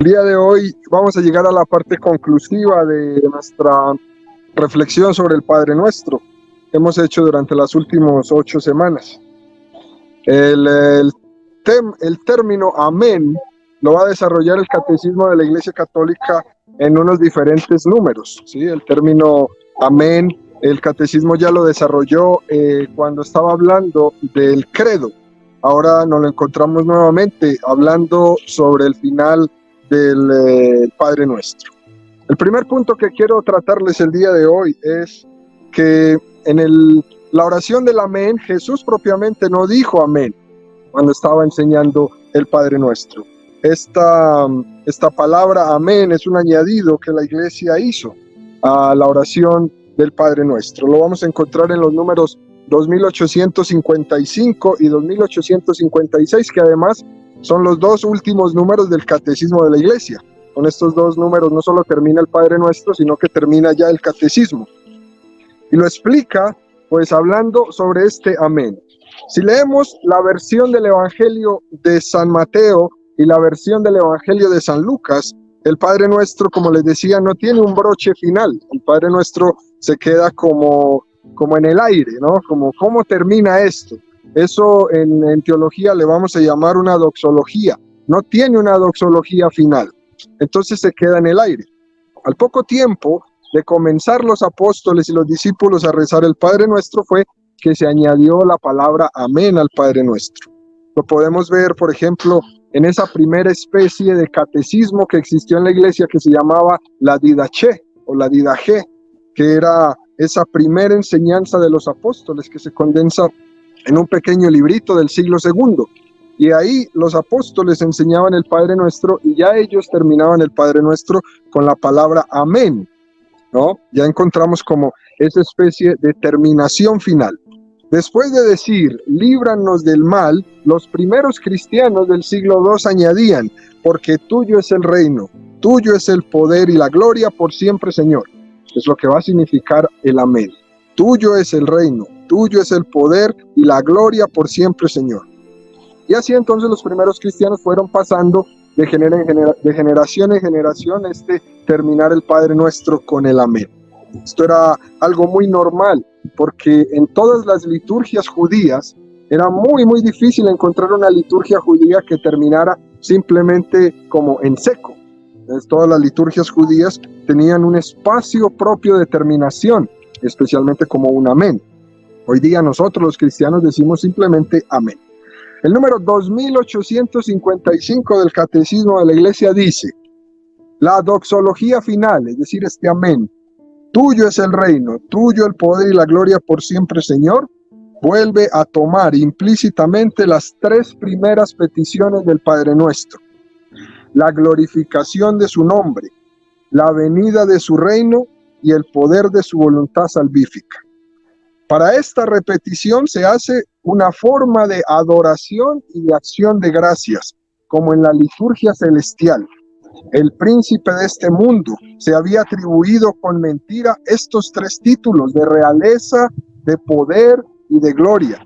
El día de hoy vamos a llegar a la parte conclusiva de nuestra reflexión sobre el Padre Nuestro que hemos hecho durante las últimas 8 semanas. El término amén lo va a desarrollar el Catecismo de la Iglesia Católica en unos diferentes números, ¿sí? El término amén, el Catecismo ya lo desarrolló cuando estaba hablando del credo. Ahora nos lo encontramos nuevamente hablando sobre el final del Padre Nuestro. El primer punto que quiero tratarles el día de hoy es que en la oración del amén, Jesús propiamente no dijo amén cuando estaba enseñando el Padre Nuestro. Esta palabra amén es un añadido que la Iglesia hizo a la oración del Padre Nuestro. Lo vamos a encontrar en los números 2855 y 2856, que además son los dos últimos números del Catecismo de la Iglesia. Con estos dos números no solo termina el Padre Nuestro, sino que termina ya el Catecismo. Y lo explica, pues, hablando sobre este amén. Si leemos la versión del Evangelio de San Mateo y la versión del Evangelio de San Lucas, el Padre Nuestro, como les decía, no tiene un broche final. El Padre Nuestro se queda como en el aire, ¿no? ¿Cómo termina esto? Eso en teología le vamos a llamar una doxología. No tiene una doxología final. Entonces se queda en el aire. Al poco tiempo de comenzar los apóstoles y los discípulos a rezar el Padre Nuestro fue que se añadió la palabra amén al Padre Nuestro. Lo podemos ver, por ejemplo, en esa primera especie de catecismo que existió en la iglesia que se llamaba la Didache o la Didache, que era esa primera enseñanza de los apóstoles que se condensa en un pequeño librito del siglo II. Y ahí los apóstoles enseñaban el Padre Nuestro y ya ellos terminaban el Padre Nuestro con la palabra amén, ¿no? Ya encontramos como esa especie de terminación final. Después de decir, líbranos del mal, los primeros cristianos del siglo II añadían, porque tuyo es el reino, tuyo es el poder y la gloria por siempre, Señor. Es lo que va a significar el amén. Tuyo es el reino, tuyo es el poder y la gloria por siempre, Señor. Y así entonces los primeros cristianos fueron pasando de generación en generación terminar el Padre Nuestro con el amén. Esto era algo muy normal, porque en todas las liturgias judías era muy, muy difícil encontrar una liturgia judía que terminara simplemente como en seco. Entonces, todas las liturgias judías tenían un espacio propio de terminación, especialmente como un amén. Hoy día nosotros los cristianos decimos simplemente amén. El número 2855 del Catecismo de la Iglesia dice, la doxología final, es decir, este amén, tuyo es el reino, tuyo el poder y la gloria por siempre, Señor, vuelve a tomar implícitamente las 3 primeras peticiones del Padre Nuestro. La glorificación de su nombre, la venida de su reino y el poder de su voluntad salvífica. Para esta repetición se hace una forma de adoración y de acción de gracias, como en la liturgia celestial. El príncipe de este mundo se había atribuido con mentira estos 3 títulos de realeza, de poder y de gloria.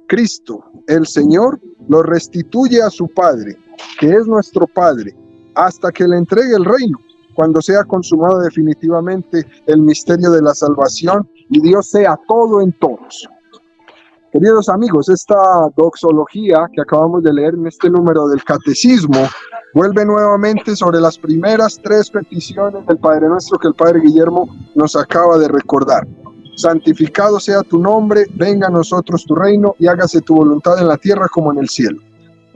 Cristo, el Señor, lo restituye a su Padre, que es nuestro Padre, hasta que le entregue el reino, cuando sea consumado definitivamente el misterio de la salvación y Dios sea todo en todos. Queridos amigos, esta doxología que acabamos de leer en este número del Catecismo vuelve nuevamente sobre las primeras 3 peticiones del Padre Nuestro que el Padre Guillermo nos acaba de recordar. Santificado sea tu nombre, venga a nosotros tu reino y hágase tu voluntad en la tierra como en el cielo.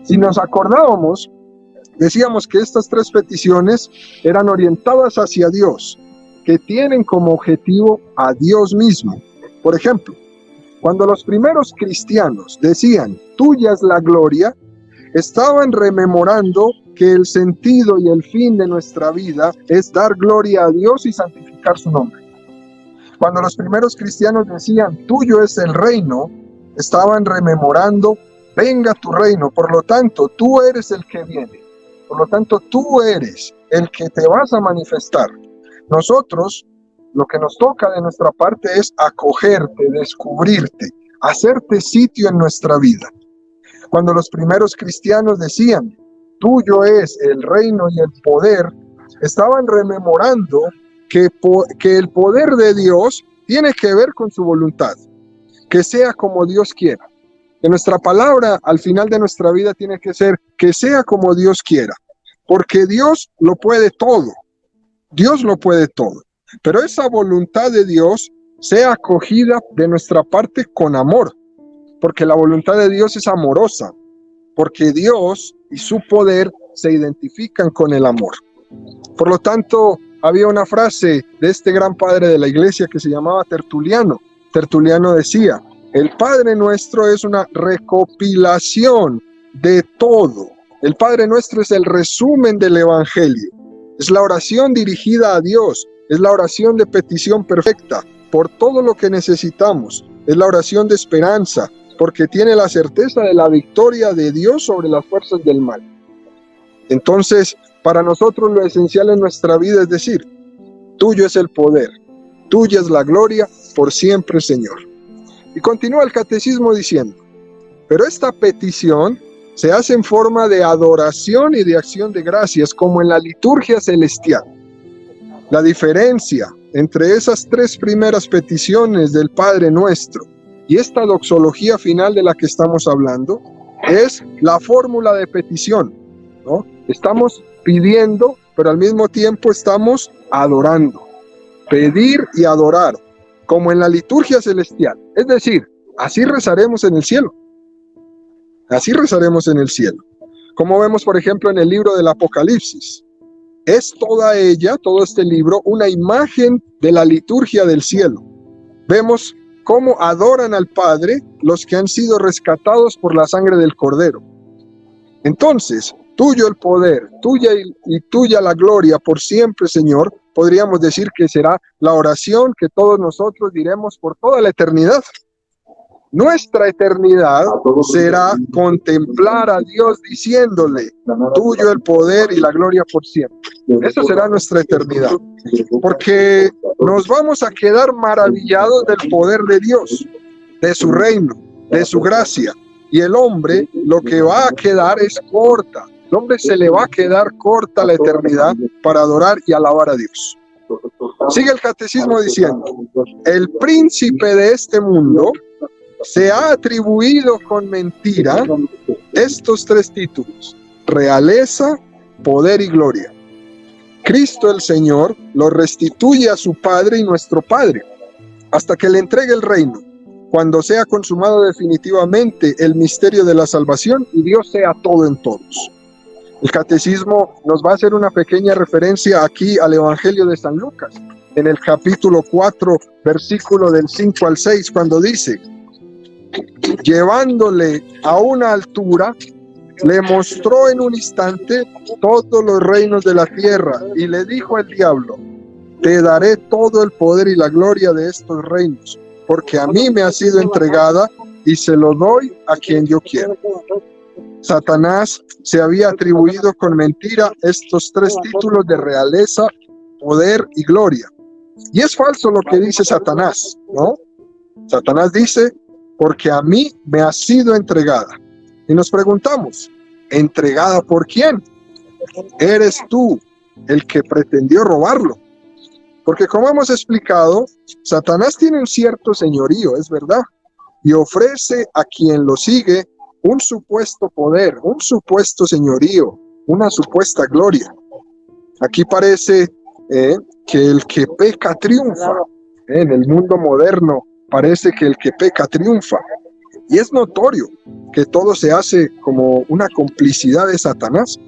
Si nos acordábamos, decíamos que estas 3 peticiones eran orientadas hacia Dios, que tienen como objetivo a Dios mismo. Por ejemplo, cuando los primeros cristianos decían, tuya es la gloria, estaban rememorando que el sentido y el fin de nuestra vida es dar gloria a Dios y santificar su nombre. Cuando los primeros cristianos decían, tuyo es el reino, estaban rememorando, venga tu reino, por lo tanto, tú eres el que viene. Por lo tanto, tú eres el que te vas a manifestar. Nosotros, lo que nos toca de nuestra parte es acogerte, descubrirte, hacerte sitio en nuestra vida. Cuando los primeros cristianos decían, tuyo es el reino y el poder, estaban rememorando que el poder de Dios tiene que ver con su voluntad, que sea como Dios quiera. Que nuestra palabra al final de nuestra vida tiene que ser que sea como Dios quiera, porque Dios lo puede todo, Dios lo puede todo, pero esa voluntad de Dios sea acogida de nuestra parte con amor, porque la voluntad de Dios es amorosa, porque Dios y su poder se identifican con el amor. Por lo tanto, había una frase de este gran padre de la iglesia que se llamaba Tertuliano. Tertuliano decía: el Padre Nuestro es una recopilación de todo. El Padre Nuestro es el resumen del Evangelio. Es la oración dirigida a Dios. Es la oración de petición perfecta por todo lo que necesitamos. Es la oración de esperanza, porque tiene la certeza de la victoria de Dios sobre las fuerzas del mal. Entonces, para nosotros lo esencial en nuestra vida es decir: tuyo es el poder, tuya es la gloria, por siempre, Señor. Y continúa el catecismo diciendo: pero esta petición se hace en forma de adoración y de acción de gracias, como en la liturgia celestial. La diferencia entre esas tres primeras peticiones del Padre Nuestro y esta doxología final de la que estamos hablando es la fórmula de petición, ¿no? Estamos pidiendo, pero al mismo tiempo estamos adorando. Pedir y adorar, como en la liturgia celestial. Es decir, así rezaremos en el cielo. Así rezaremos en el cielo. Como vemos, por ejemplo, en el libro del Apocalipsis. Es toda ella, todo este libro, una imagen de la liturgia del cielo. Vemos cómo adoran al Padre los que han sido rescatados por la sangre del Cordero. Entonces, tuyo el poder, tuya y tuya la gloria por siempre, Señor, podríamos decir que será la oración que todos nosotros diremos por toda la eternidad. Nuestra eternidad será contemplar a Dios diciéndole: tuyo el poder y la gloria por siempre. Esa será nuestra eternidad, porque nos vamos a quedar maravillados del poder de Dios, de su reino, de su gracia. Y el hombre, lo que va a quedar es corta. El hombre se le va a quedar corta la eternidad para adorar y alabar a Dios. Sigue el catecismo diciendo: el príncipe de este mundo se ha atribuido con mentira estos tres títulos: realeza, poder y gloria. Cristo el Señor lo restituye a su Padre y nuestro Padre, hasta que le entregue el reino, cuando sea consumado definitivamente el misterio de la salvación y Dios sea todo en todos. El catecismo nos va a hacer una pequeña referencia aquí al Evangelio de San Lucas, en el capítulo 4, versículo del 5 al 6, cuando dice: llevándole a una altura, le mostró en un instante todos los reinos de la tierra y le dijo al diablo: te daré todo el poder y la gloria de estos reinos, porque a mí me ha sido entregada y se lo doy a quien yo quiero. Satanás se había atribuido con mentira estos tres títulos de realeza, poder y gloria. Y es falso lo que dice Satanás, ¿no? Satanás dice: porque a mí me ha sido entregada. Y nos preguntamos: ¿entregada por quién? ¿Eres tú el que pretendió robarlo? Porque como hemos explicado, Satanás tiene un cierto señorío, es verdad, y ofrece a quien lo sigue un supuesto poder, un supuesto señorío, una supuesta gloria. Aquí parece que el que peca triunfa. En el mundo moderno parece que el que peca triunfa. Y es notorio que todo se hace como una complicidad de Satanás.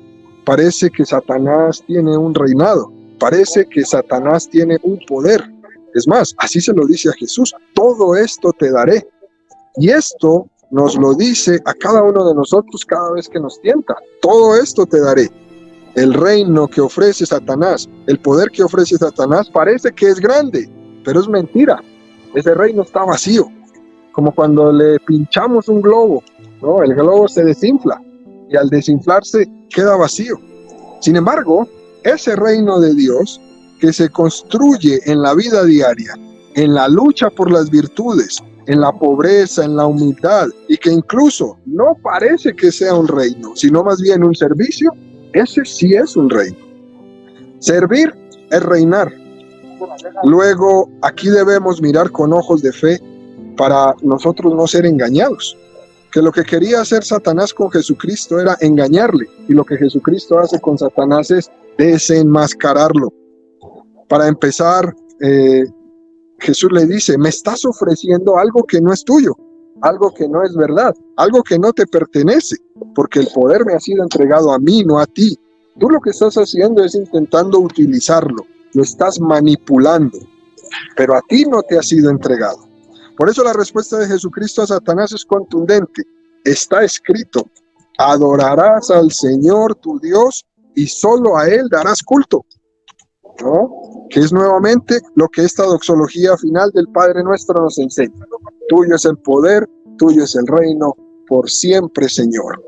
Parece que Satanás tiene un reinado. Parece que Satanás tiene un poder. Es más, así se lo dice a Jesús: todo esto te daré. Y esto nos lo dice a cada uno de nosotros cada vez que nos tienta: todo esto te daré. El reino que ofrece Satanás, el poder que ofrece Satanás, parece que es grande, pero es mentira. Ese reino está vacío, como cuando le pinchamos un globo, ¿no? El globo se desinfla y al desinflarse queda vacío. Sin embargo, ese reino de Dios que se construye en la vida diaria, en la lucha por las virtudes, en la pobreza, en la humildad, y que incluso no parece que sea un reino, sino más bien un servicio, ese sí es un reino. Servir es reinar. Luego, aquí debemos mirar con ojos de fe para nosotros no ser engañados. Que lo que quería hacer Satanás con Jesucristo era engañarle, y lo que Jesucristo hace con Satanás es desenmascararlo. Para empezar, Jesús le dice: me estás ofreciendo algo que no es tuyo, algo que no es verdad, algo que no te pertenece, porque el poder me ha sido entregado a mí, no a ti. Tú lo que estás haciendo es intentando utilizarlo, lo estás manipulando, pero a ti no te ha sido entregado. Por eso la respuesta de Jesucristo a Satanás es contundente. Está escrito: adorarás al Señor tu Dios y solo a Él darás culto, ¿no? Que es nuevamente lo que esta doxología final del Padre Nuestro nos enseña. Tuyo es el poder, tuyo es el reino, por siempre, Señor.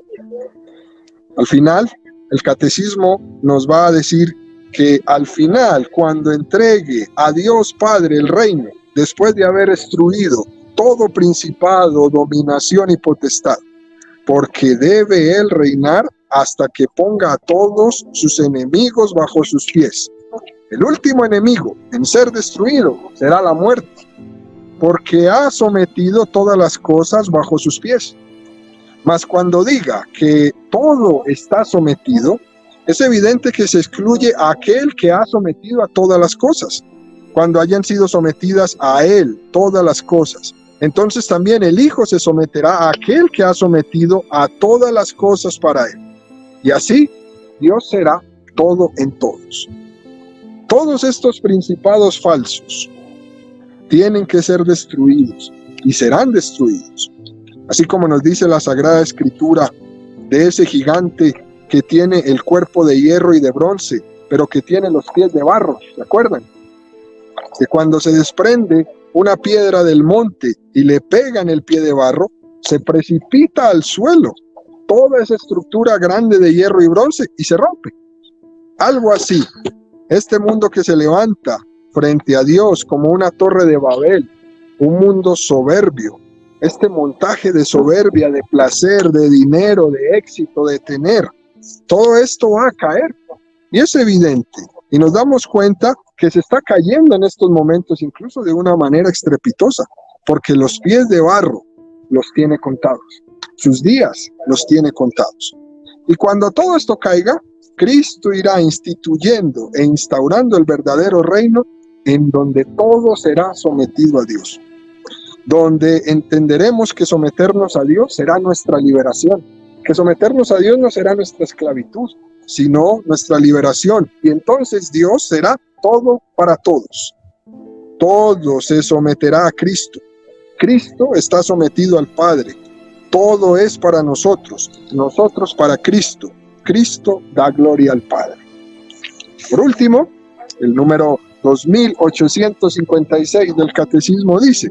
Al final, el catecismo nos va a decir que al final, cuando entregue a Dios Padre el reino, después de haber destruido todo principado, dominación y potestad, porque debe Él reinar hasta que ponga a todos sus enemigos bajo sus pies. El último enemigo en ser destruido será la muerte, porque ha sometido todas las cosas bajo sus pies. Mas cuando diga que todo está sometido, es evidente que se excluye a aquel que ha sometido a todas las cosas. Cuando hayan sido sometidas a Él todas las cosas, entonces también el Hijo se someterá a aquel que ha sometido a todas las cosas para Él. Y así Dios será todo en todos. Todos estos principados falsos tienen que ser destruidos y serán destruidos. Así como nos dice la Sagrada Escritura de ese gigante que tiene el cuerpo de hierro y de bronce, pero que tiene los pies de barro, ¿se acuerdan? Que cuando se desprende una piedra del monte y le pega en el pie de barro, se precipita al suelo toda esa estructura grande de hierro y bronce y se rompe. Algo así, este mundo que se levanta frente a Dios como una torre de Babel, un mundo soberbio, este montaje de soberbia, de placer, de dinero, de éxito, de tener, todo esto va a caer. Y es evidente, y nos damos cuenta que se está cayendo en estos momentos, incluso de una manera estrepitosa, porque los pies de barro los tiene contados, sus días los tiene contados. Y cuando todo esto caiga, Cristo irá instituyendo e instaurando el verdadero reino en donde todo será sometido a Dios, donde entenderemos que someternos a Dios será nuestra liberación, que someternos a Dios no será nuestra esclavitud, sino nuestra liberación. Y entonces Dios será todo para todos. Todo se someterá a Cristo. Cristo está sometido al Padre. Todo es para nosotros, nosotros para Cristo. Cristo da gloria al Padre. Por último, el número 2856 del Catecismo dice: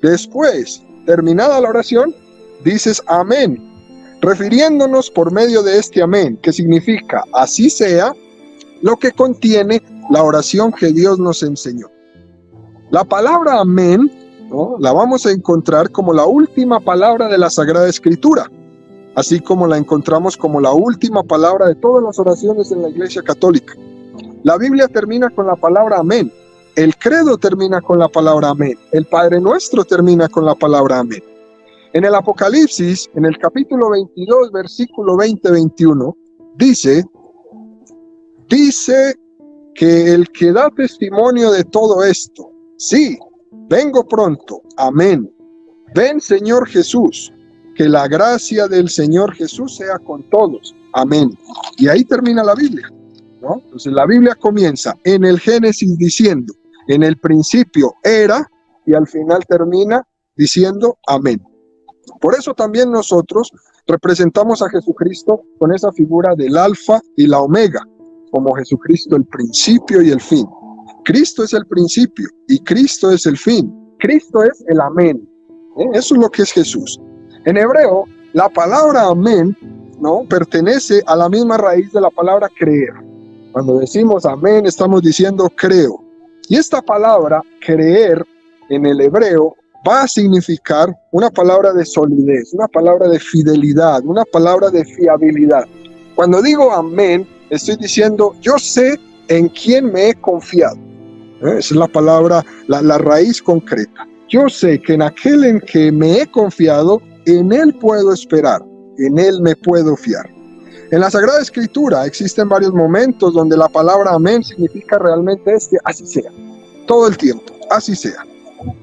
después, terminada la oración, dices amén, refiriéndonos por medio de este amén, que significa así sea, lo que contiene la oración que Dios nos enseñó. La palabra amén, ¿no?, la vamos a encontrar como la última palabra de la Sagrada Escritura, así como la encontramos como la última palabra de todas las oraciones en la Iglesia Católica. La Biblia termina con la palabra amén, el credo termina con la palabra amén, el Padre Nuestro termina con la palabra amén. En el Apocalipsis, en el capítulo 22, versículo 20-21, dice que el que da testimonio de todo esto, sí, vengo pronto, amén. Ven, Señor Jesús, que la gracia del Señor Jesús sea con todos, amén. Y ahí termina la Biblia, ¿no? Entonces la Biblia comienza en el Génesis diciendo, en el principio era, y al final termina diciendo amén. Por eso también nosotros representamos a Jesucristo con esa figura del alfa y la omega, como Jesucristo el principio y el fin. Cristo es el principio y Cristo es el fin. Cristo es el amén. Eso es lo que es Jesús. En hebreo, la palabra amén, ¿no?, pertenece a la misma raíz de la palabra creer. Cuando decimos amén, estamos diciendo creo. Y esta palabra creer en el hebreo va a significar una palabra de solidez, una palabra de fidelidad, una palabra de fiabilidad. Cuando digo amén, estoy diciendo, yo sé en quién me he confiado. Esa es la palabra, la raíz concreta. Yo sé que en aquel en que me he confiado, en él puedo esperar, en él me puedo fiar. En la Sagrada Escritura existen varios momentos donde la palabra amén significa realmente así sea, todo el tiempo, así sea.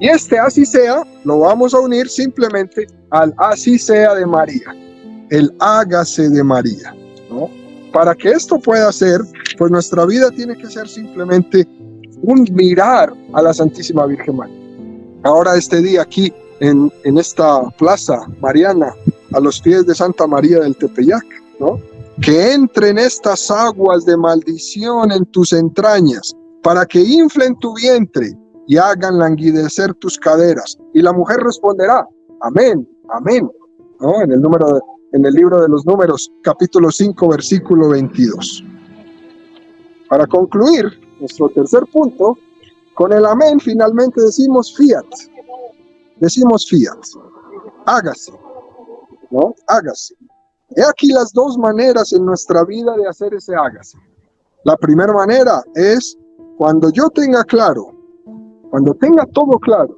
Y así sea lo vamos a unir simplemente al así sea de María, el hágase de María, ¿no? Para que esto pueda ser, pues nuestra vida tiene que ser simplemente un mirar a la Santísima Virgen María. Ahora este día aquí en esta plaza mariana, a los pies de Santa María del Tepeyac, ¿no? Que entren estas aguas de maldición en tus entrañas, para que inflen tu vientre y hagan languidecer tus caderas. Y la mujer responderá, amén, amén, ¿no? En el libro de los Números, capítulo 5, versículo 22. Para concluir nuestro tercer punto, con el amén finalmente decimos fiat, hágase, ¿no? Hágase. He aquí las dos maneras en nuestra vida de hacer ese hágase. La primera manera es cuando yo tenga claro, cuando tenga todo claro,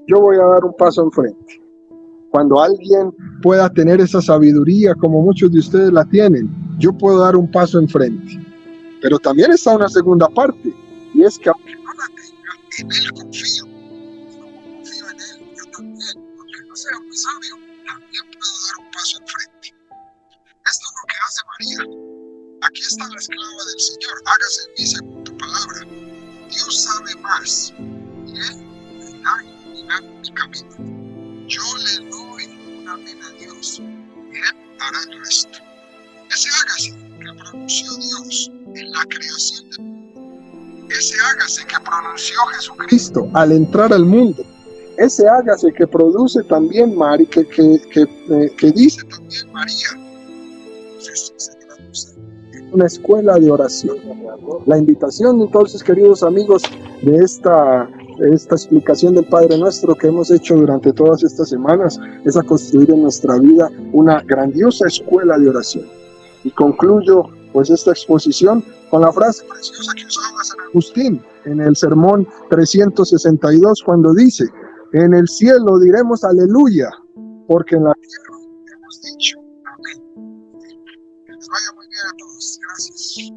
yo voy a dar un paso enfrente. Cuando alguien pueda tener esa sabiduría como muchos de ustedes la tienen, yo puedo dar un paso enfrente. Pero también está una segunda parte, y es que aunque no la tenga, en él confío. Y como confío en él, yo también, aunque no sea muy sabio, también puedo dar un paso enfrente. Esto es lo que hace María. Aquí está la esclava del Señor, hágase en mí según tu palabra. Dios sabe más, y él irá iluminando mi camino. Yo le doy un amén a Dios, y él hará el resto. Ese hágase que pronunció Dios en la creación del mundo, ese hágase que pronunció Jesucristo al entrar al mundo, ese hágase que produce también María, que dice también María, se traduce en una escuela de oración. La invitación entonces, queridos amigos, de esta explicación del Padre Nuestro que hemos hecho durante todas estas semanas es a construir en nuestra vida una grandiosa escuela de oración. Y concluyo pues esta exposición con la frase preciosa que usaba San Agustín en el sermón 362 cuando dice, en el cielo diremos aleluya, porque en la tierra hemos dicho amén. Que les vaya muy bien a todos. Gracias.